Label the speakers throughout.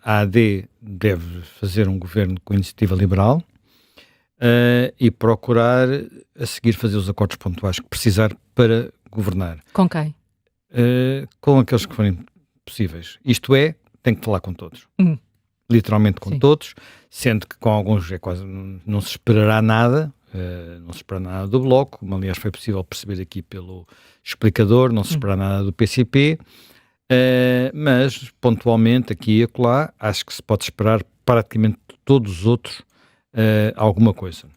Speaker 1: a AD deve fazer um governo com iniciativa liberal e procurar a seguir fazer os acordos pontuais que precisar para governar.
Speaker 2: Com quem?
Speaker 1: Com aqueles que forem possíveis. Isto é, tem que falar com todos. Literalmente com todos, sendo que com alguns é quase não se esperará nada, não se espera nada do Bloco, como aliás foi possível perceber aqui pelo explicador, não se espera nada do PCP, mas pontualmente aqui e acolá, acho que se pode esperar praticamente todos os outros alguma coisa.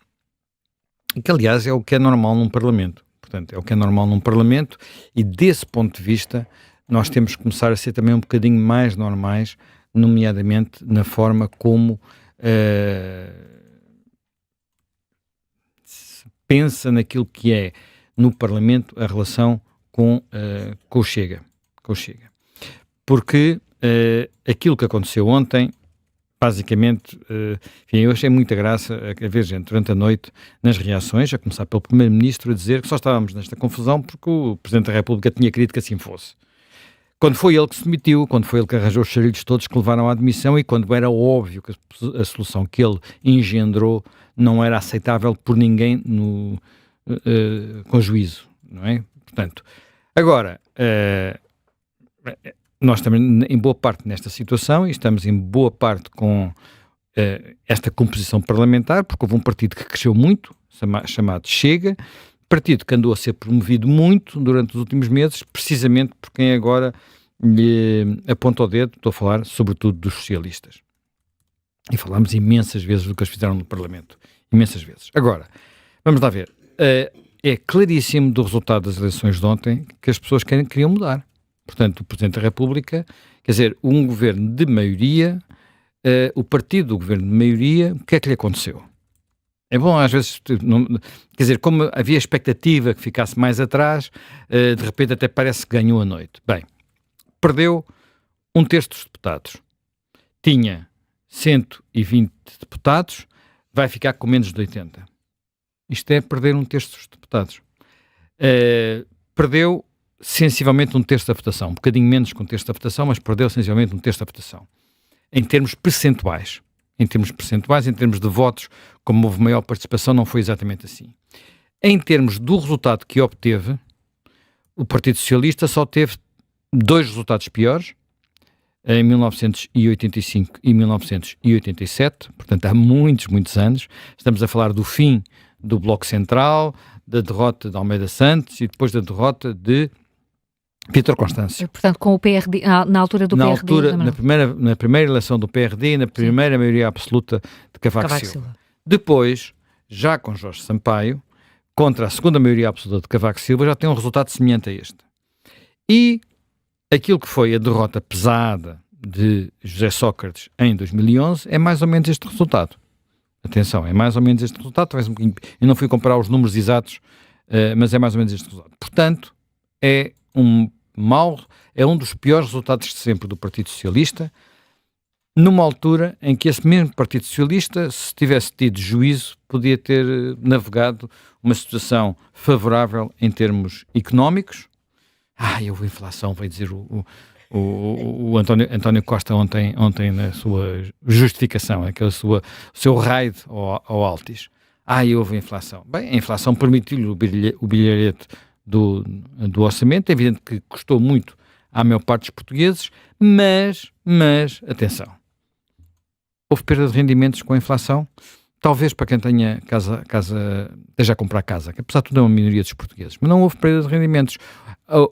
Speaker 1: Que aliás é o que é normal num Parlamento. Portanto, é o que é normal num Parlamento e desse ponto de vista nós temos que começar a ser também um bocadinho mais normais, nomeadamente na forma como se pensa naquilo que é no Parlamento a relação com o Chega. Porque aquilo que aconteceu ontem, basicamente, enfim, eu achei muita graça a ver gente durante a noite nas reações, a começar pelo Primeiro-Ministro a dizer que só estávamos nesta confusão porque o Presidente da República tinha querido que assim fosse. Quando foi ele que se demitiu, quando foi ele que arranjou os charilhos todos que levaram à admissão e quando era óbvio que a solução que ele engendrou não era aceitável por ninguém com juízo, não é? Portanto, agora, nós também em boa parte nesta situação e estamos em boa parte com esta composição parlamentar, porque houve um partido que cresceu muito, chamado Chega, partido que andou a ser promovido muito durante os últimos meses, precisamente por quem agora lhe aponta o dedo, estou a falar sobretudo dos socialistas. E falámos imensas vezes do que eles fizeram no Parlamento. Imensas vezes. Agora, vamos lá ver. É claríssimo do resultado das eleições de ontem que as pessoas queriam mudar. Portanto, o Presidente da República, quer dizer, um governo de maioria, o partido do governo de maioria, o que é que lhe aconteceu? É bom, às vezes, quer dizer, como havia expectativa que ficasse mais atrás, de repente até parece que ganhou a noite. Bem, perdeu um terço dos deputados. Tinha 120 deputados, vai ficar com menos de 80. Isto é perder um terço dos deputados. Perdeu sensivelmente um terço da votação, um bocadinho menos que um terço da votação, mas perdeu sensivelmente um terço da votação. Em termos percentuais. Em termos de votos, como houve maior participação, não foi exatamente assim. Em termos do resultado que obteve, o Partido Socialista só teve dois resultados piores, em 1985 e 1987, portanto há muitos, muitos anos. Estamos a falar do fim do Bloco Central, da derrota de Almeida Santos e depois da derrota de Vítor Constâncio.
Speaker 2: Portanto, com o PRD, na altura do PRD?
Speaker 1: Na primeira eleição do PRD e na primeira maioria absoluta de Cavaco Silva. Depois, já com Jorge Sampaio, contra a segunda maioria absoluta de Cavaco Silva, já tem um resultado semelhante a este. E aquilo que foi a derrota pesada de José Sócrates em 2011 é mais ou menos este resultado. Atenção, é mais ou menos este resultado. Talvez eu não fui comparar os números exatos, mas é mais ou menos este resultado. Portanto, é um dos piores resultados de sempre do Partido Socialista, numa altura em que esse mesmo Partido Socialista, se tivesse tido juízo, podia ter navegado uma situação favorável em termos económicos. Houve inflação, veio dizer o António Costa ontem na sua justificação, o seu raid ao Altis. Houve inflação. Bem, a inflação permitiu-lhe o bilharete do orçamento. É evidente que custou muito à maior parte dos portugueses, mas atenção, houve perda de rendimentos com a inflação, talvez para quem tenha esteja a comprar casa, que apesar de tudo é uma minoria dos portugueses, mas não houve perda de rendimentos.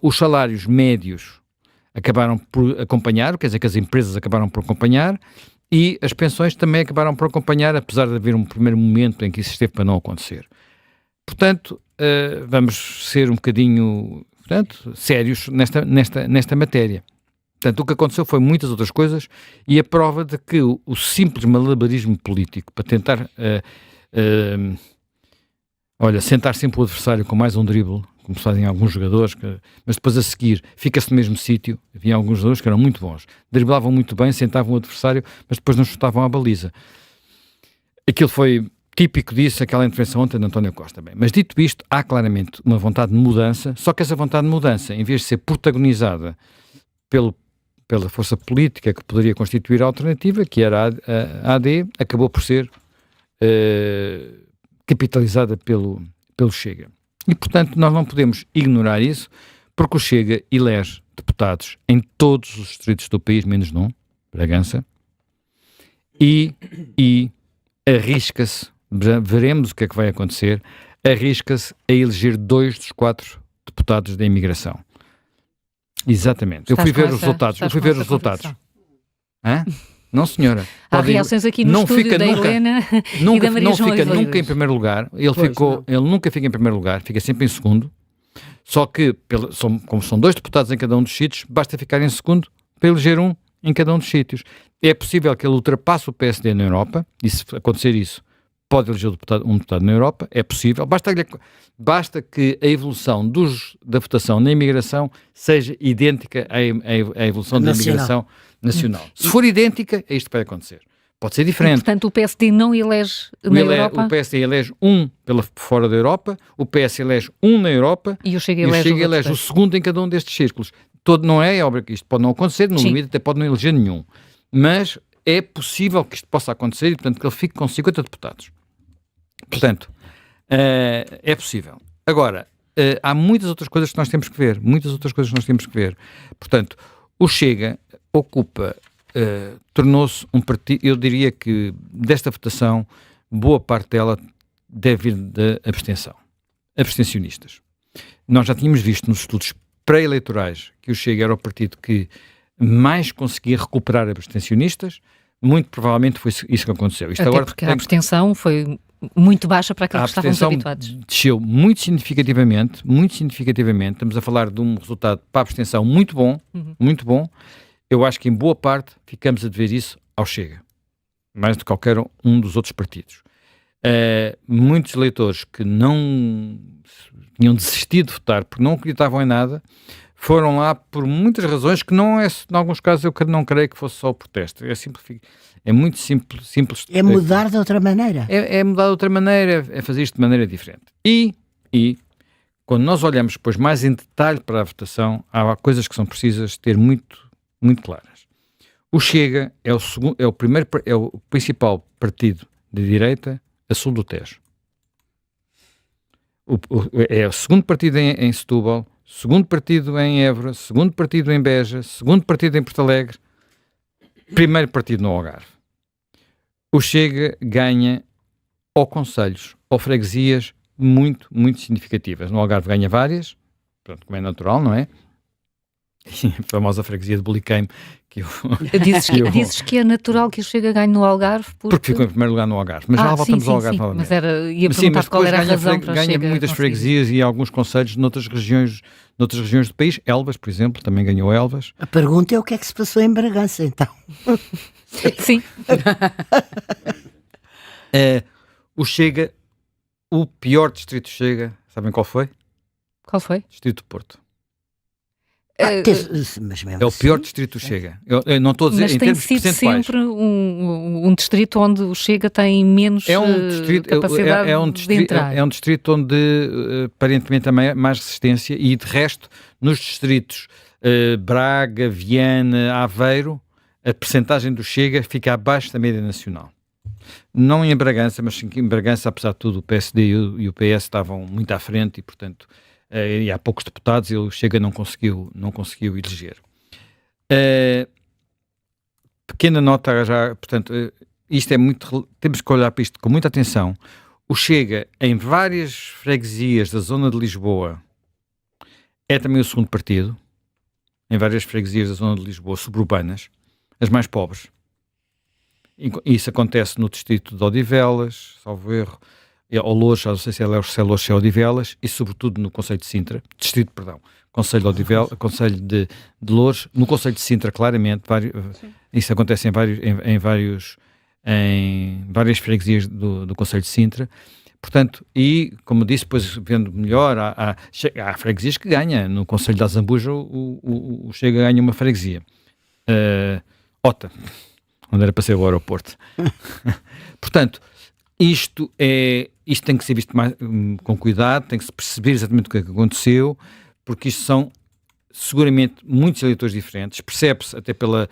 Speaker 1: Os salários médios acabaram por acompanhar, quer dizer que as empresas acabaram por acompanhar, e as pensões também acabaram por acompanhar, apesar de haver um primeiro momento em que isso esteve para não acontecer. Portanto, vamos ser um bocadinho sérios nesta matéria. Portanto, o que aconteceu foi muitas outras coisas e a prova de que o simples malabarismo político para tentar sentar sempre o adversário com mais um drible, como se fazem alguns jogadores, mas depois a seguir fica-se no mesmo sítio. Havia alguns jogadores que eram muito bons, driblavam muito bem, sentavam o adversário, mas depois não chutavam à baliza. Aquilo foi típico disso, aquela intervenção ontem de António Costa. Bem, mas dito isto, há claramente uma vontade de mudança, só que essa vontade de mudança, em vez de ser protagonizada pelo pela força política que poderia constituir a alternativa, que era a AD, acabou por ser capitalizada pelo Chega. E, portanto, nós não podemos ignorar isso, porque o Chega elege deputados em todos os distritos do país, menos num, Bragança, e arrisca-se, veremos o que é que vai acontecer, arrisca-se a eleger 2 dos 4 deputados da imigração. Exatamente. Eu fui ver os resultados. Hã? Não, senhora.
Speaker 2: Há reações aqui no estúdio da Helena e da Maria João
Speaker 1: Oliveira. Não fica nunca em primeiro lugar. Ele nunca fica em primeiro lugar, fica sempre em segundo. Só que, como são 2 deputados em cada um dos sítios, basta ficar em segundo para eleger um em cada um dos sítios. É possível que ele ultrapasse o PSD na Europa, e se acontecer isso, pode eleger um deputado na Europa, é possível. Basta que a evolução da votação na imigração seja idêntica à evolução da imigração nacional. Se for idêntica, é isto que vai acontecer. Pode ser diferente.
Speaker 2: E, portanto, o PSD não elege na Europa?
Speaker 1: O PSD elege um fora da Europa, o PS elege um na Europa
Speaker 2: e o Chega elege
Speaker 1: o segundo em cada um destes círculos. Não é óbvio que isto pode não acontecer, no limite até pode não eleger nenhum. Mas é possível que isto possa acontecer e, portanto, que ele fique com 50 deputados. Portanto, é possível. Agora, há muitas outras coisas que nós temos que ver. Portanto, o Chega tornou-se um partido, eu diria que desta votação, boa parte dela deve vir da abstenção. Abstencionistas. Nós já tínhamos visto nos estudos pré-eleitorais que o Chega era o partido que mais conseguia recuperar abstencionistas. Muito provavelmente foi isso que aconteceu.
Speaker 2: Porque a abstenção foi muito baixa para aquilo que estávamos habituados.
Speaker 1: Desceu muito significativamente. Estamos a falar de um resultado para a abstenção muito bom. Eu acho que em boa parte ficamos a dever isso ao Chega, mais do que qualquer um dos outros partidos. Muitos eleitores que não tinham desistido de votar porque não acreditavam em nada, foram lá por muitas razões que não é, em alguns casos eu não creio que fosse só o protesto. É muito simples.
Speaker 3: É mudar de outra maneira.
Speaker 1: É mudar de outra maneira, é fazer isto de maneira diferente. E quando nós olhamos depois mais em detalhe para a votação, há coisas que são precisas ter muito, muito claras. O Chega é o principal partido de direita a sul do Tejo. É o segundo partido em Setúbal, segundo partido em Évora, segundo partido em Beja, segundo partido em Porto Alegre, primeiro partido no Algarve. O Chega ganha ou concelhos ou freguesias muito, muito significativas. No Algarve ganha várias, pronto, como é natural, não é? E a famosa freguesia de Buliqueime.
Speaker 2: Dizes que é natural que o Chega ganhe no Algarve?
Speaker 1: Porque ficou em primeiro lugar no Algarve. Mas já voltamos ao Algarve novamente.
Speaker 2: Mas ia perguntar qual era a razão para o Chega.
Speaker 1: Ganha muitas freguesias e alguns concelhos noutras regiões do país. Elvas, por exemplo, também ganhou Elvas.
Speaker 3: A pergunta é o que é que se passou em Bragança, então.
Speaker 2: Sim.
Speaker 1: O Chega, o pior distrito Chega, sabem qual foi?
Speaker 2: Qual foi?
Speaker 1: Distrito do Porto.
Speaker 3: Mas
Speaker 1: é o pior distrito do Chega. Eu não estou a dizer
Speaker 2: mas
Speaker 1: em termos percentuais.
Speaker 2: Mas tem sido sempre um distrito onde o Chega tem menos capacidade de entrar.
Speaker 1: É um distrito onde aparentemente há mais resistência e de resto nos distritos Braga, Viana, Aveiro, a percentagem do Chega fica abaixo da média nacional. Não em Bragança, mas em Bragança, apesar de tudo, o PSD e o PS estavam muito à frente e, portanto, e há poucos deputados e o Chega não conseguiu eleger. Pequena nota já, portanto, isto é muito, temos que olhar para isto com muita atenção. O Chega, em várias freguesias da zona de Lisboa, é também o segundo partido, em várias freguesias da zona de Lisboa, suburbanas, as mais pobres. Isso acontece no distrito de Odivelas, salvo erro, ou Loures, não sei se é Loures ou Odivelas, e sobretudo no concelho de Sintra, concelho de Odivelas, concelho de Loures, no concelho de Sintra, claramente, isso acontece em várias freguesias do concelho de Sintra. Portanto, e como disse, depois vendo melhor, há freguesias que ganham. No concelho de Azambuja o Chega ganha uma freguesia. Ota, onde era para ser o aeroporto. Portanto, isto tem que ser visto com cuidado, tem que se perceber exatamente o que é que aconteceu, porque isto seguramente muitos eleitores diferentes, percebe-se até pela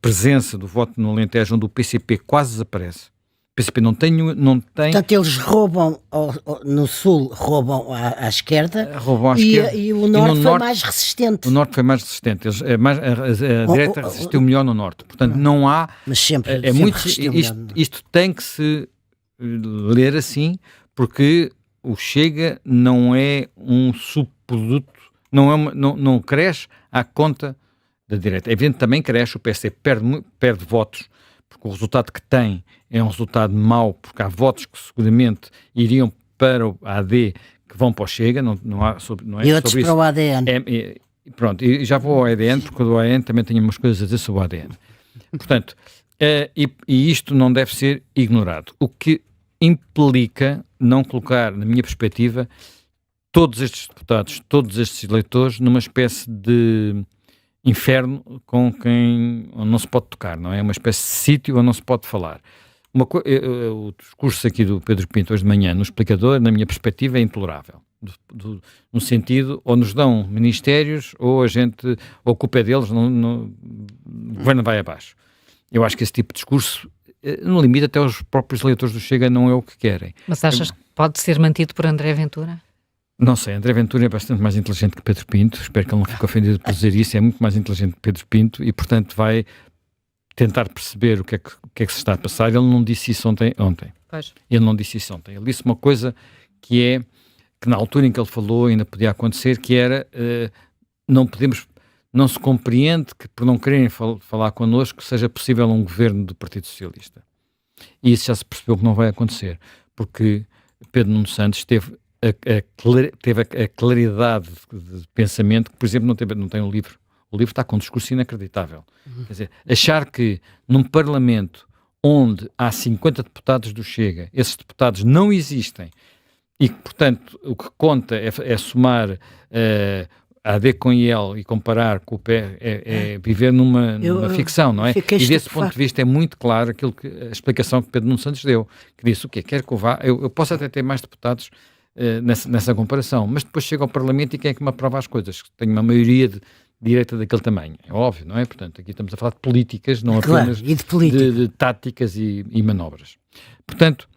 Speaker 1: presença do voto no Alentejo, onde o PCP quase desaparece. O PCP não tem...
Speaker 3: Portanto, eles roubam, no Sul, roubam à esquerda,
Speaker 1: roubam à esquerda,
Speaker 3: e o Norte foi mais resistente.
Speaker 1: O Norte foi mais resistente. A direita resistiu melhor no Norte. Portanto, não há...
Speaker 3: Mas sempre
Speaker 1: isto tem que se ler assim, porque o Chega não é um subproduto, não cresce à conta da direita. É evidente que também cresce, o PSD perde votos, porque o resultado que tem é um resultado mau, porque há votos que seguramente iriam para o AD que vão para o Chega, não é
Speaker 3: e outros para o ADN.
Speaker 1: Pronto, e já vou ao ADN, porque o ADN também tem umas coisas a dizer sobre o ADN. Portanto, e isto não deve ser ignorado. O que implica não colocar, na minha perspectiva, todos estes deputados, todos estes eleitores, numa espécie de inferno onde não se pode tocar, não é? Uma espécie de sítio onde não se pode falar. O discurso aqui do Pedro Pinto hoje de manhã no explicador, na minha perspectiva, é intolerável. No sentido, ou nos dão ministérios, ou a culpa é deles, o governo vai abaixo. Eu acho que esse tipo de discurso, no limite, até os próprios eleitores do Chega não é o que querem.
Speaker 2: Mas achas que pode ser mantido por André Ventura?
Speaker 1: Não sei, André Ventura é bastante mais inteligente que Pedro Pinto, espero que ele não fique ofendido por dizer isso, é muito mais inteligente que Pedro Pinto e, portanto, vai tentar perceber o que é que se está a passar. Ele não disse isso ontem.
Speaker 2: Pois.
Speaker 1: Ele não disse isso ontem. Ele disse uma coisa que na altura em que ele falou ainda podia acontecer, que era não se compreende que por não quererem falar connosco seja possível um governo do Partido Socialista. E isso já se percebeu que não vai acontecer, porque Pedro Nuno Santos teve a claridade de pensamento que, por exemplo, não tem um livro. O livro está com um discurso inacreditável. Quer dizer, achar que num Parlamento onde há 50 deputados do Chega, esses deputados não existem e que, portanto, o que conta é somar a AD com IL e comparar com o PR, é viver numa ficção, não é? E desse ponto de vista é muito claro a explicação que Pedro Nuno Santos deu, que disse o quê? Quer que eu vá? Eu posso até ter mais deputados nessa comparação, mas depois chego ao Parlamento e quem é que me aprova as coisas? Tenho uma maioria de direita daquele tamanho, é óbvio, não é? Portanto, aqui estamos a falar de políticas, não apenas de táticas e manobras. Portanto,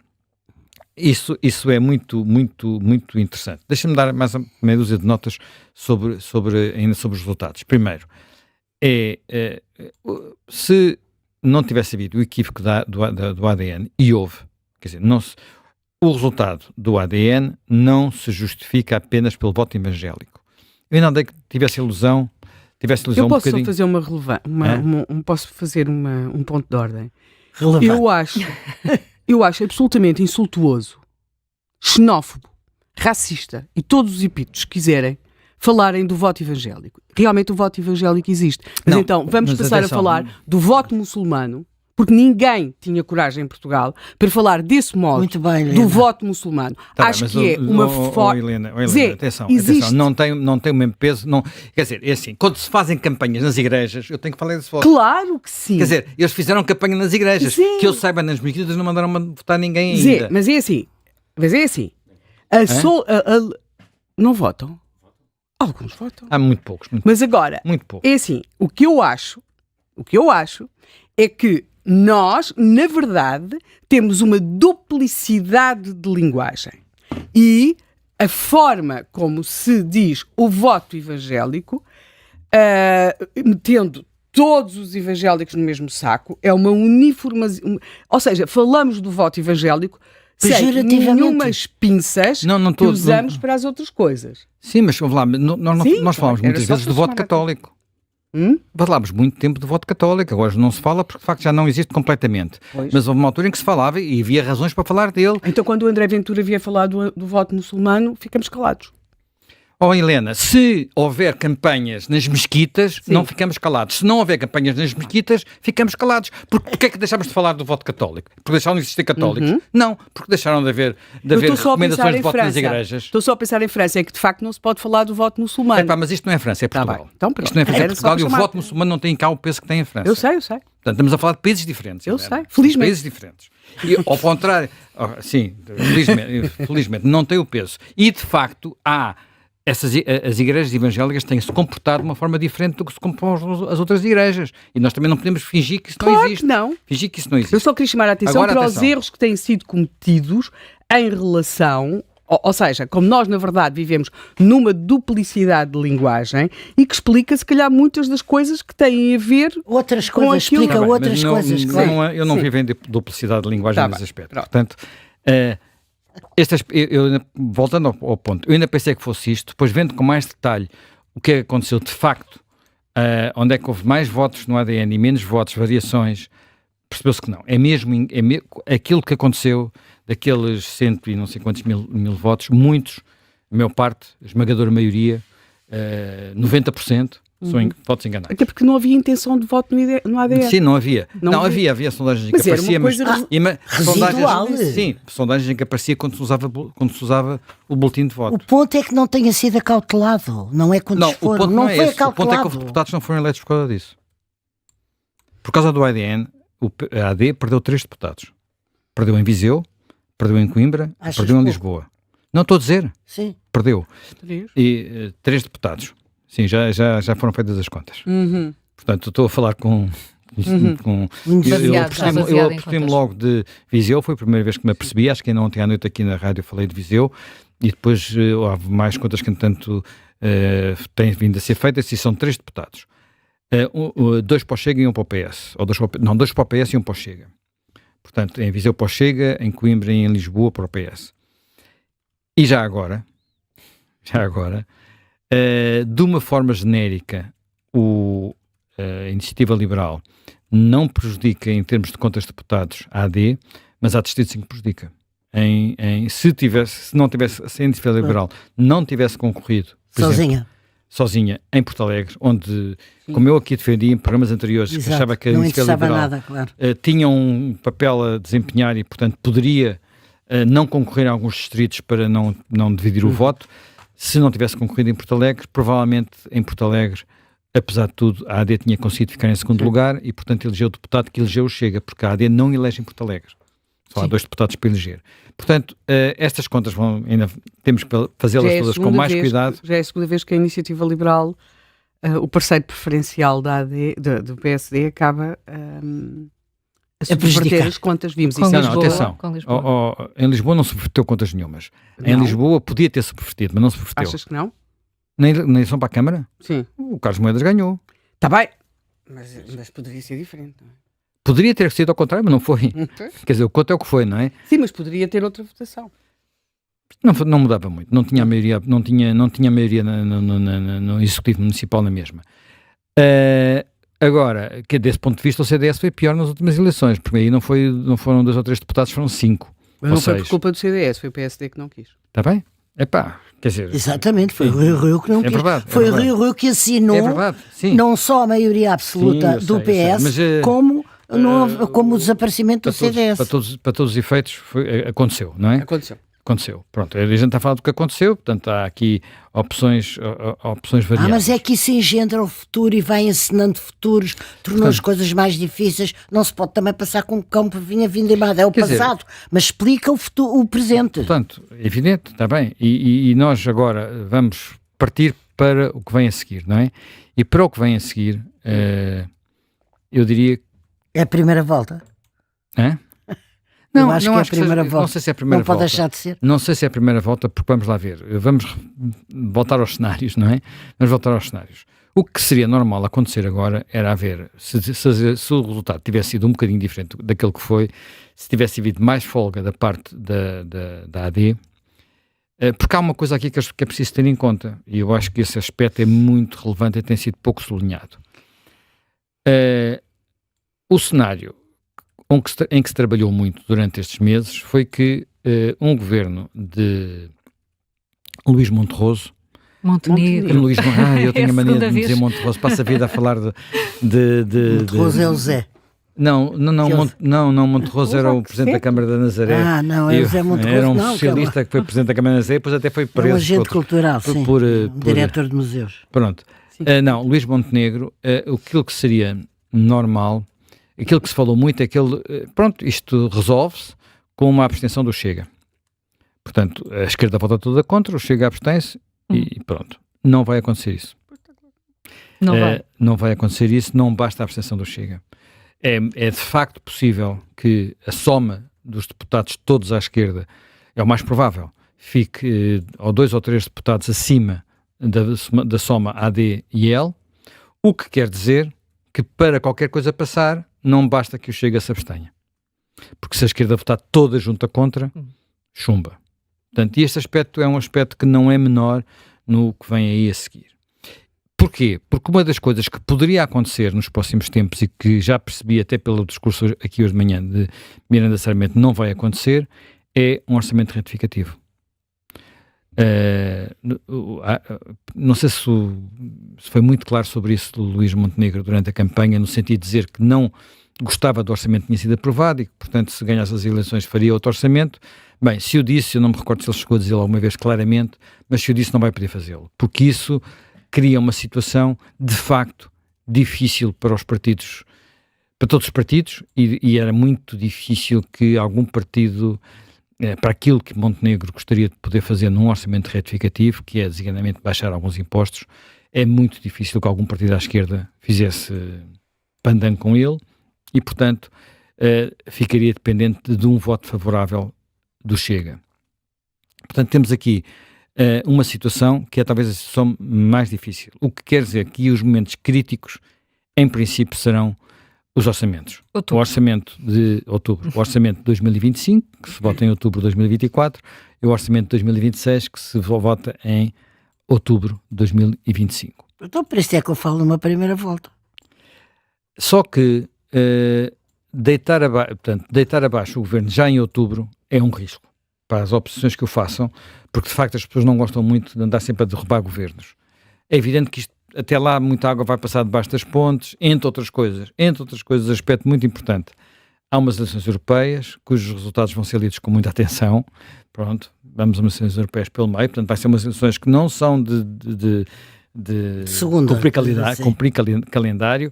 Speaker 1: isso é muito, muito, muito interessante. Deixa-me dar mais meia dúzia de notas ainda sobre os resultados. Primeiro, se não tivesse havido o equívoco do ADN, e houve, quer dizer, o resultado do ADN não se justifica apenas pelo voto evangélico. Eu ainda andei que tivesse ilusão
Speaker 4: eu posso só fazer posso fazer um ponto de ordem.
Speaker 3: Relevante.
Speaker 4: Eu acho absolutamente insultuoso, xenófobo, racista e todos os epítetos que quiserem falarem do voto evangélico. Realmente o voto evangélico existe. Mas então vamos passar a falar do voto muçulmano, porque ninguém tinha coragem em Portugal para falar desse modo do voto muçulmano. Acho que é uma forma...
Speaker 1: Helena, atenção, não tem o mesmo peso. Não, quer dizer, é assim, quando se fazem campanhas nas igrejas, eu tenho que falar desse voto.
Speaker 4: Claro que sim.
Speaker 1: Quer dizer, eles fizeram campanha nas igrejas. Sim. Que eu saiba, nas mesquitas não mandaram votar ninguém ainda.
Speaker 4: Mas é assim. Não votam. Alguns votam.
Speaker 1: Há muito poucos.
Speaker 4: Mas agora,
Speaker 1: muito poucos.
Speaker 4: É assim, o que eu acho é que nós, na verdade, temos uma duplicidade de linguagem. E a forma como se diz o voto evangélico, metendo todos os evangélicos no mesmo saco, é uma uniformização. Ou seja, falamos do voto evangélico sem nenhumas pinças que usamos para as outras coisas.
Speaker 1: Sim, mas vamos lá, nós falamos muitas vezes do voto católico. Falámos muito tempo do voto católico, agora não se fala porque de facto já não existe completamente. Pois. Mas houve uma altura em que se falava e havia razões para falar dele.
Speaker 4: Então quando o André Ventura via falar do voto muçulmano, ficamos calados.
Speaker 1: Oh Helena, se houver campanhas nas mesquitas, não ficamos calados. Se não houver campanhas nas mesquitas, ficamos calados. Porque é que deixámos de falar do voto católico? Porque deixaram de existir católicos? Não, porque deixaram de haver recomendações de voto nas igrejas.
Speaker 4: Estou só a pensar em França, é que de facto não se pode falar do voto muçulmano.
Speaker 1: Mas isto não é França, é Portugal.
Speaker 4: Então,
Speaker 1: isto não é França, é Portugal e o voto muçulmano não tem cá o peso que tem em França.
Speaker 4: Eu sei.
Speaker 1: Portanto, estamos a falar de países diferentes.
Speaker 4: Eu sei, felizmente.
Speaker 1: Países diferentes. E, ao contrário, sim, felizmente, não tem o peso. E de facto há as igrejas evangélicas têm-se comportado de uma forma diferente do que se comportam as outras igrejas. E nós também não podemos fingir que isso não existe.
Speaker 4: Não.
Speaker 1: Fingir que isso não existe.
Speaker 4: Eu só queria chamar a atenção para os erros que têm sido cometidos em relação... Ou seja, como nós, na verdade, vivemos numa duplicidade de linguagem e que explica, se calhar, muitas das coisas que têm a ver
Speaker 3: outras
Speaker 4: com
Speaker 3: coisas,
Speaker 4: aquilo...
Speaker 3: explica outras coisas.
Speaker 1: Eu não vivo em duplicidade de linguagem nesse aspecto.
Speaker 4: Pronto.
Speaker 1: Portanto, voltando ao ponto, eu ainda pensei que fosse isto, depois vendo com mais detalhe o que aconteceu de facto, onde é que houve mais votos no ADN e menos votos, variações, percebeu-se que não. É mesmo aquilo que aconteceu daqueles 100 e não sei quantos mil votos, muitos, a maior parte, a esmagadora maioria, 90%, são votos enganados.
Speaker 4: Até porque não havia intenção de voto no ADN.
Speaker 1: Sim, não havia. Não havia sondagens em que aparecia,
Speaker 3: residual.
Speaker 1: Sondagens em que aparecia quando se usava o boletim de voto.
Speaker 3: O ponto é que não tenha sido acautelado, não é quantos foram, não foi acautelado.
Speaker 1: O ponto é que os deputados não foram eleitos por causa disso. Por causa do ADN, a AD perdeu 3 deputados. Perdeu em Viseu, perdeu em Coimbra, perdeu em Lisboa. Não estou a dizer.
Speaker 3: Sim.
Speaker 1: Perdeu. E 3 deputados. Sim, já foram feitas as contas. Portanto, estou a falar com... Eu apercebi-me logo de Viseu, foi a primeira vez que me apercebi, acho que ainda ontem à noite aqui na rádio falei de Viseu, e depois houve mais contas que, entanto, têm vindo a ser feitas, e são 3 deputados. 2 para o Chega e 1 para o PS. Ou 2 para o PS e 1 para o Chega. Portanto, em Viseu para o Chega, em Coimbra e em Lisboa para o PS. E já agora, de uma forma genérica, a Iniciativa Liberal não prejudica em termos de contas de deputados a AD, mas há distritos em que prejudica. Se a Iniciativa Liberal não tivesse concorrido, por exemplo, sozinha em Porto Alegre, onde, como eu aqui defendi em programas anteriores, que achava que a Iniciativa Liberal tinha um papel a desempenhar e, portanto, poderia não concorrer a alguns distritos para não dividir o voto. Se não tivesse concorrido em Porto Alegre, provavelmente em Porto Alegre, apesar de tudo, a AD tinha conseguido ficar em segundo lugar e, portanto, elegeu o deputado que elegeu o Chega, porque a AD não elege em Porto Alegre. Só há 2 deputados para eleger. Portanto, estas contas ainda temos que fazê-las todas com mais cuidado.
Speaker 4: Já é a segunda vez que a Iniciativa Liberal, o parceiro preferencial da AD, do PSD, acaba a subverter as contas. Vimos isso em Lisboa.
Speaker 1: Atenção. Em Lisboa não subverteu contas nenhumas. Em Lisboa podia ter subvertido, mas não subverteu.
Speaker 4: Achas que não?
Speaker 1: Na eleição para a Câmara?
Speaker 4: Sim.
Speaker 1: O Carlos Moedas ganhou.
Speaker 4: Está bem. Mas poderia ser diferente, não é?
Speaker 1: Poderia ter sido ao contrário, mas não foi. Quer dizer, o quanto é o que foi, não é?
Speaker 4: Sim, mas poderia ter outra votação.
Speaker 1: Não mudava muito. Não tinha maioria, no Executivo Municipal na mesma. Agora, que desse ponto de vista o CDS foi pior nas últimas eleições, porque aí não foram 2 ou 3 deputados, foram 5.
Speaker 4: Mas não foi por culpa do CDS, foi o PSD que não quis.
Speaker 1: Está bem? Quer dizer...
Speaker 3: Exatamente, foi o Rio que não quis.
Speaker 1: Verdade,
Speaker 3: foi o Rio que assinou não só a maioria absoluta do PS, como o desaparecimento do CDS.
Speaker 1: Para todos os efeitos aconteceu, não é? Aconteceu. Pronto, a gente está a falar do que aconteceu, portanto há aqui opções variadas.
Speaker 3: Mas é que isso engendra o futuro e vai ensinando futuros, tornou as coisas mais difíceis. Não se pode também passar com o cão por vinha vindimada, é o passado, mas explica o presente.
Speaker 1: Portanto, evidente, está bem, e nós agora vamos partir para o que vem a seguir, não é? E para o que vem a seguir, eu diria...
Speaker 3: É a primeira volta?
Speaker 1: Não,
Speaker 3: acho que é a primeira volta.
Speaker 1: Não sei se é a primeira volta.
Speaker 3: Não pode deixar de ser.
Speaker 1: Não sei se é a primeira volta, porque vamos lá ver. Vamos voltar aos cenários, não é? Vamos voltar aos cenários. O que seria normal acontecer agora era haver, se o resultado tivesse sido um bocadinho diferente daquele que foi, se tivesse havido mais folga da parte da AD, porque há uma coisa aqui que é preciso ter em conta, e eu acho que esse aspecto é muito relevante e tem sido pouco sublinhado. O cenário em que se trabalhou muito durante estes meses foi que um governo de Luís Monterroso, eu tenho a mania de dizer Monterroso, passo a vida a falar de
Speaker 3: Monterroso é o Zé.
Speaker 1: Não, Monterroso era o Presidente da Câmara da Nazaré.
Speaker 3: Não, é o Zé Monterroso.
Speaker 1: Era um socialista que foi Presidente da Câmara da Nazaré e depois até foi preso.
Speaker 3: Um agente cultural, sim. Diretor de museus.
Speaker 1: Pronto. Luís Montenegro, aquilo que seria normal, aquilo que se falou muito é que isto resolve-se com uma abstenção do Chega. Portanto, a esquerda vota toda contra, o Chega abstém-se E pronto. Não vai acontecer isso. Não vai acontecer isso, não basta a abstenção do Chega. É de facto possível que a soma dos deputados todos à esquerda, é o mais provável, fique ou 2 ou 3 deputados acima da soma AD e L, o que quer dizer que para qualquer coisa passar, não basta que o Chega se abstenha. Porque se a esquerda votar toda junta contra, chumba. Portanto, e este aspecto é um aspecto que não é menor no que vem aí a seguir. Porquê? Porque uma das coisas que poderia acontecer nos próximos tempos e que já percebi até pelo discurso aqui hoje de manhã de Miranda Sarmento não vai acontecer é um orçamento retificativo. Não sei se foi muito claro sobre isso do Luís Montenegro durante a campanha, no sentido de dizer que não gostava do orçamento que tinha sido aprovado e que, portanto, se ganhasse as eleições faria outro orçamento. Bem, se eu disse, eu não me recordo se ele chegou a dizer alguma vez claramente, mas se eu disse não vai poder fazê-lo, porque isso cria uma situação, de facto, difícil para os partidos, para todos os partidos, e era muito difícil que algum partido, para aquilo que Montenegro gostaria de poder fazer num orçamento retificativo, que é designadamente baixar alguns impostos, é muito difícil que algum partido à esquerda fizesse pandan com ele, e, portanto, ficaria dependente de um voto favorável do Chega. Portanto, temos aqui uma situação que é talvez a situação mais difícil. O que quer dizer que os momentos críticos, em princípio, serão os orçamentos. O orçamento de outubro, o orçamento de 2025, que se vota em outubro de 2024, e o orçamento de 2026, que se vota em outubro de 2025.
Speaker 3: Então, por isso é que eu falo numa primeira volta.
Speaker 1: Só que deitar abaixo o governo já em outubro é um risco para as oposições que o façam, porque de facto as pessoas não gostam muito de andar sempre a derrubar governos. É evidente que isto, até lá muita água vai passar debaixo das pontes, entre outras coisas, aspecto muito importante. Há umas eleições europeias, cujos resultados vão ser lidos com muita atenção. Pronto, vamos a umas eleições europeias pelo meio, portanto vai ser umas eleições que não são de cumprir calendário,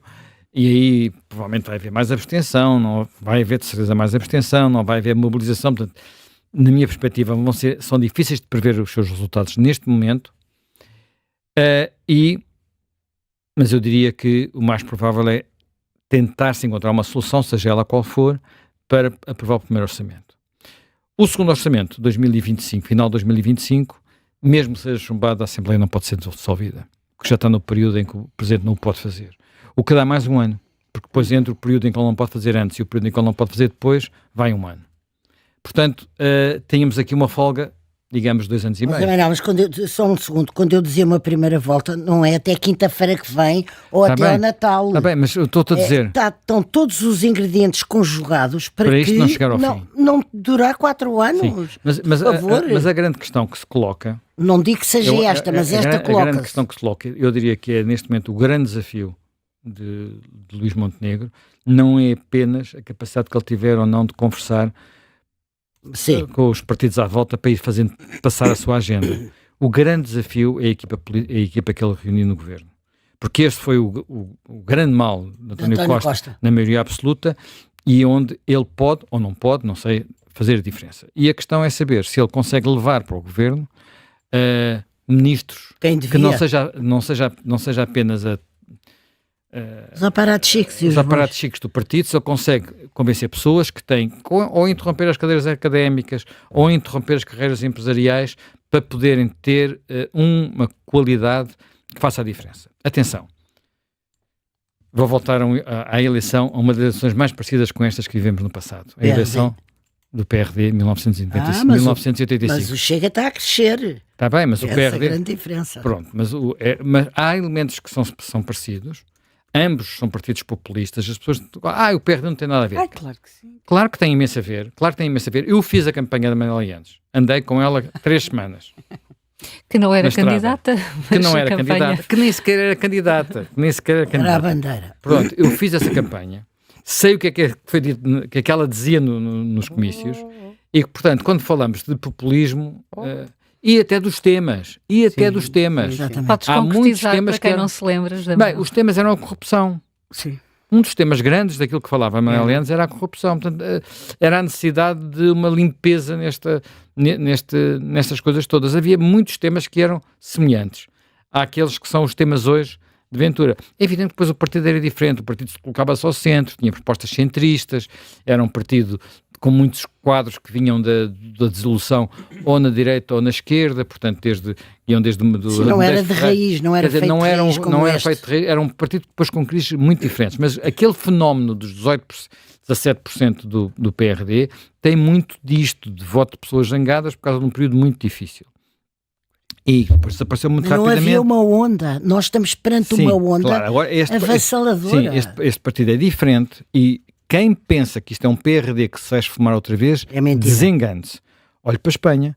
Speaker 1: e aí provavelmente vai haver mais abstenção, não vai haver de certeza mais abstenção, não vai haver mobilização, portanto, na minha perspectiva, são difíceis de prever os seus resultados neste momento, mas eu diria que o mais provável é tentar-se encontrar uma solução, seja ela qual for, para aprovar o primeiro orçamento. O segundo orçamento, 2025, final de 2025, mesmo que seja chumbado, a Assembleia não pode ser dissolvida, porque já está no período em que o Presidente não o pode fazer. O que dá mais um ano, porque depois entre o período em que ele não pode fazer antes e o período em que ele não pode fazer depois, vai um ano. Portanto, tínhamos aqui uma folga, digamos, 2 anos e meio.
Speaker 3: Não, mas só um segundo, quando eu dizia uma primeira volta, não é até quinta-feira que vem ou até ao Natal.
Speaker 1: Está bem, mas eu estou-te a dizer...
Speaker 3: Estão todos os ingredientes conjugados para
Speaker 1: isto
Speaker 3: que
Speaker 1: não chegar ao fim.
Speaker 3: Não durar 4 anos.
Speaker 1: Sim. Mas a grande questão que se coloca...
Speaker 3: Não digo que seja mas esta coloca-se.
Speaker 1: A grande questão que se coloca, eu diria que é neste momento o grande desafio de Luís Montenegro, não é apenas a capacidade que ele tiver ou não de conversar com os partidos à volta para ir fazendo passar a sua agenda. O grande desafio é a equipa que ele reuniu no governo. Porque este foi o grande mal de António Costa na maioria absoluta, e onde ele pode, ou não pode, não sei, fazer a diferença. E a questão é saber se ele consegue levar para o governo ministros que não seja apenas
Speaker 3: os aparatos chiques
Speaker 1: do partido, se ele consegue convencer pessoas que têm, ou interromper as cadeiras académicas, ou interromper as carreiras empresariais, para poderem ter uma qualidade que faça a diferença. Atenção, vou voltar à eleição, a uma das eleições mais parecidas com estas que vivemos no passado. A eleição do PRD 1985.
Speaker 3: Mas o Chega está a crescer.
Speaker 1: Está bem, mas o PRD...
Speaker 3: Essa é a grande diferença.
Speaker 1: Pronto, mas há elementos que são parecidos. Ambos são partidos populistas. As pessoas o PRD não tem nada a ver.
Speaker 4: Claro que sim.
Speaker 1: Claro que tem imenso a ver. Eu fiz a campanha da Manuela Andes. Andei com ela 3 semanas.
Speaker 2: Que não era candidata.
Speaker 1: Que nem sequer era candidata.
Speaker 3: Era a bandeira.
Speaker 1: Pronto, eu fiz essa campanha. Sei o que é que foi dito, que é que ela dizia nos comícios. E, portanto, quando falamos de populismo... E até dos temas.
Speaker 3: Exatamente.
Speaker 2: Podes concretizar para quem não se lembra.
Speaker 1: Bem, os temas eram a corrupção.
Speaker 4: Sim.
Speaker 1: um dos temas grandes daquilo que falava a Manuel Leandros era a corrupção. Portanto, era a necessidade de uma limpeza nestas coisas todas. Havia muitos temas que eram semelhantes àqueles que são os temas hoje de Ventura. É evidente que depois o partido era diferente, o partido se colocava-se ao centro, tinha propostas centristas, era um partido com muitos quadros que vinham da dissolução ou na direita ou na esquerda, portanto, iam desde
Speaker 3: não era de raiz, não era feito de raiz como este.
Speaker 1: Era um partido depois com crises muito diferentes, mas aquele fenómeno dos 17% do PRD tem muito disto, de voto de pessoas zangadas por causa de um período muito difícil. E depois desapareceu muito rapidamente.
Speaker 3: Não havia uma onda, nós estamos perante uma onda avassaladora.
Speaker 1: Este partido é diferente e quem pensa que isto é um PRD que se vai esfumar outra vez, desengane-se. Olhe para a Espanha,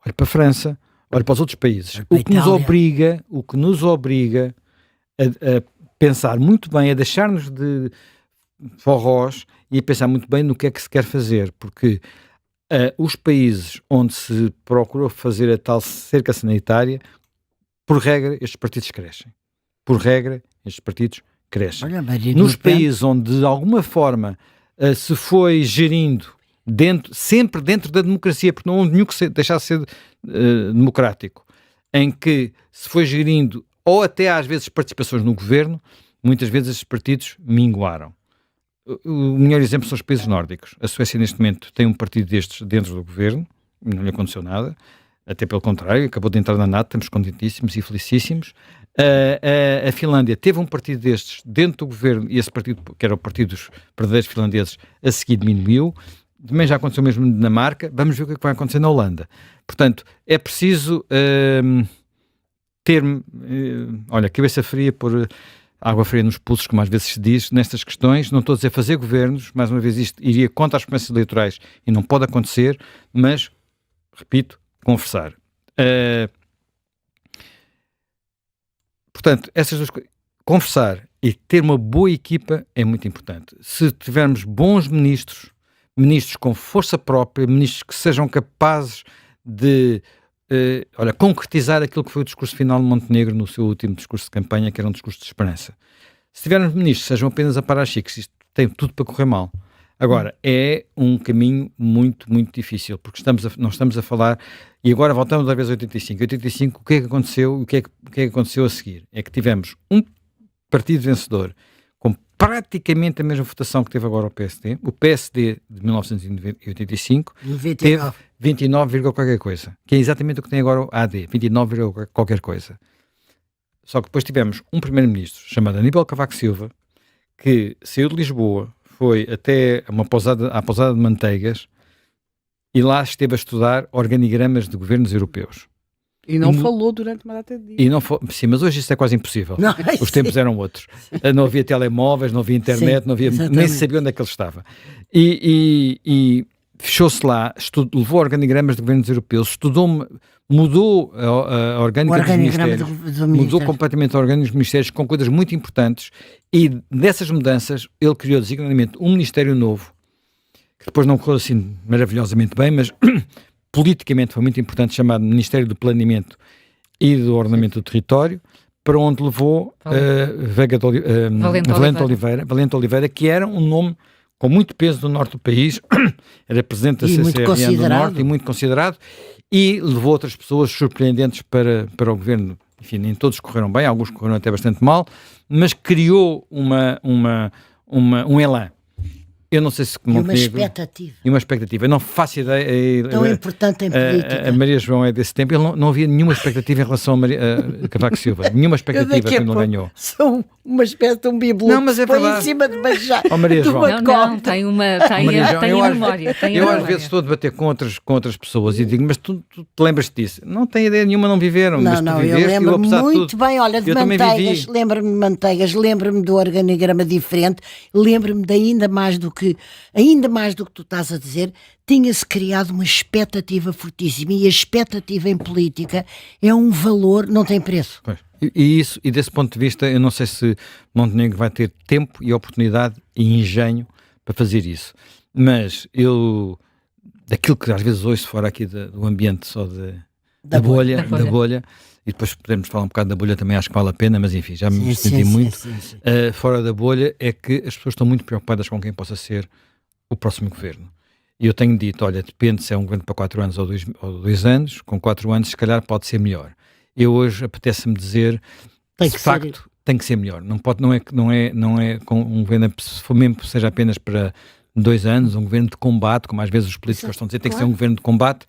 Speaker 1: olhe para a França, olhe para os outros países. O que nos obriga a pensar muito bem, a deixar-nos de forrós e a pensar muito bem no que é que se quer fazer, porque os países onde se procurou fazer a tal cerca sanitária, por regra, estes partidos crescem. Por regra, estes partidos crescem.
Speaker 3: Olha,
Speaker 1: nos países onde, de alguma forma, se foi gerindo sempre dentro da democracia, porque não houve nenhum que deixar de ser democrático, em que se foi gerindo, ou até às vezes participações no governo, muitas vezes esses partidos minguaram. O melhor exemplo são os países nórdicos. A Suécia, neste momento, tem um partido destes dentro do governo, não lhe aconteceu nada, até pelo contrário, acabou de entrar na NATO, estamos contentíssimos e felicíssimos. A Finlândia teve um partido destes dentro do governo, e esse partido, que era o partido dos verdadeiros finlandeses, a seguir diminuiu. Também já aconteceu mesmo na Dinamarca. Vamos ver o que é que vai acontecer na Holanda. Portanto, é preciso ter, cabeça fria, por água fria nos pulsos, como às vezes se diz, nestas questões. Não estou a dizer fazer governos, mais uma vez isto iria contra as promessas eleitorais e não pode acontecer, mas, repito, conversar. Portanto, essas duas coisas, conversar e ter uma boa equipa é muito importante. Se tivermos bons ministros com força própria, ministros que sejam capazes de concretizar aquilo que foi o discurso final de Montenegro no seu último discurso de campanha, que era um discurso de esperança. Se tivermos ministros que sejam apenas aparachiques, isto tem tudo para correr mal. Agora, é um caminho muito, muito difícil, porque nós estamos a falar, e agora voltamos outra vez a 85. 85, o que é que aconteceu? O que é que aconteceu a seguir? É que tivemos um partido vencedor com praticamente a mesma votação que teve agora o PSD. O PSD de 1985 teve 29, qualquer coisa, que é exatamente o que tem agora o AD, 29, qualquer coisa. Só que depois tivemos um primeiro-ministro chamado Aníbal Cavaco Silva, que saiu de Lisboa, foi até à pousada de Manteigas e lá esteve a estudar organigramas de governos europeus.
Speaker 4: E não falou durante uma data de dia.
Speaker 1: Sim, mas hoje isso é quase impossível. Não, os tempos eram outros. Não havia telemóveis, não havia internet, sim, não havia, nem se sabia onde é que ele estava. E fechou-se lá, levou organigramas de governos europeus, mudou a orgânica dos ministérios, mudou completamente a orgânica dos ministérios com coisas muito importantes, e dessas mudanças ele criou designadamente um ministério novo, que depois não correu assim maravilhosamente bem, mas politicamente foi muito importante, chamado Ministério do Planeamento e do Ordenamento do Território, para onde levou Valente Oliveira, que era um nome com muito peso do norte do país, era presidente da CCRN do norte e muito considerado, e levou outras pessoas surpreendentes para o governo. Enfim, nem todos correram bem, alguns correram até bastante mal, mas criou um elan. Eu não sei se Montenegro... E uma expectativa. Eu não faço ideia.
Speaker 3: Tão importante em política.
Speaker 1: A Maria João é desse tempo. Ele não havia nenhuma expectativa em relação a Cavaco Silva. Nenhuma expectativa quando ele ganhou.
Speaker 3: São uma espécie de um bíbelo.
Speaker 1: Não, mas é verdade.
Speaker 3: Em cima de Bajá.
Speaker 1: Maria João.
Speaker 2: Não, tem a memória.
Speaker 1: Eu às vezes estou a debater com outras pessoas e digo, mas tu te lembras disso? Não tenho ideia nenhuma, não viveram.
Speaker 3: Não, eu lembro-me muito bem. Olha, de Manteigas, lembro-me de Manteigas, lembro-me do organigrama diferente, lembro-me de ainda mais do que tu estás a dizer, tinha-se criado uma expectativa fortíssima, e a expectativa em política é um valor, não tem preço.
Speaker 1: Pois. E desse ponto de vista, eu não sei se Montenegro vai ter tempo e oportunidade e engenho para fazer isso. Mas daquilo que às vezes ouço fora aqui do ambiente só da bolha. E depois podemos falar um bocado da bolha, também acho que vale a pena, mas enfim, já me senti muito. Sim. Fora da bolha é que as pessoas estão muito preocupadas com quem possa ser o próximo governo. E eu tenho dito, olha, depende se é um governo para 4 anos ou 2 anos, com 4 anos se calhar pode ser melhor. Eu hoje apetece-me dizer, de facto, tem que ser melhor. Não é com um governo, mesmo que seja apenas para 2 anos, um governo de combate, como às vezes os políticos estão a dizer, tem que ser um governo de combate.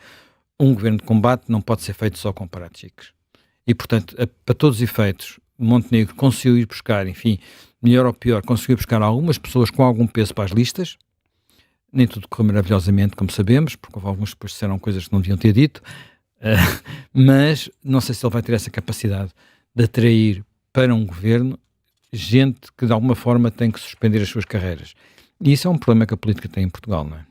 Speaker 1: Um governo de combate não pode ser feito só com parachiques. E, portanto, para todos os efeitos, Montenegro conseguiu ir buscar, enfim, melhor ou pior, conseguiu buscar algumas pessoas com algum peso para as listas. Nem tudo correu maravilhosamente, como sabemos, porque alguns depois disseram coisas que não deviam ter dito, mas não sei se ele vai ter essa capacidade de atrair para um governo gente que de alguma forma tem que suspender as suas carreiras. E isso é um problema que a política tem em Portugal, não é?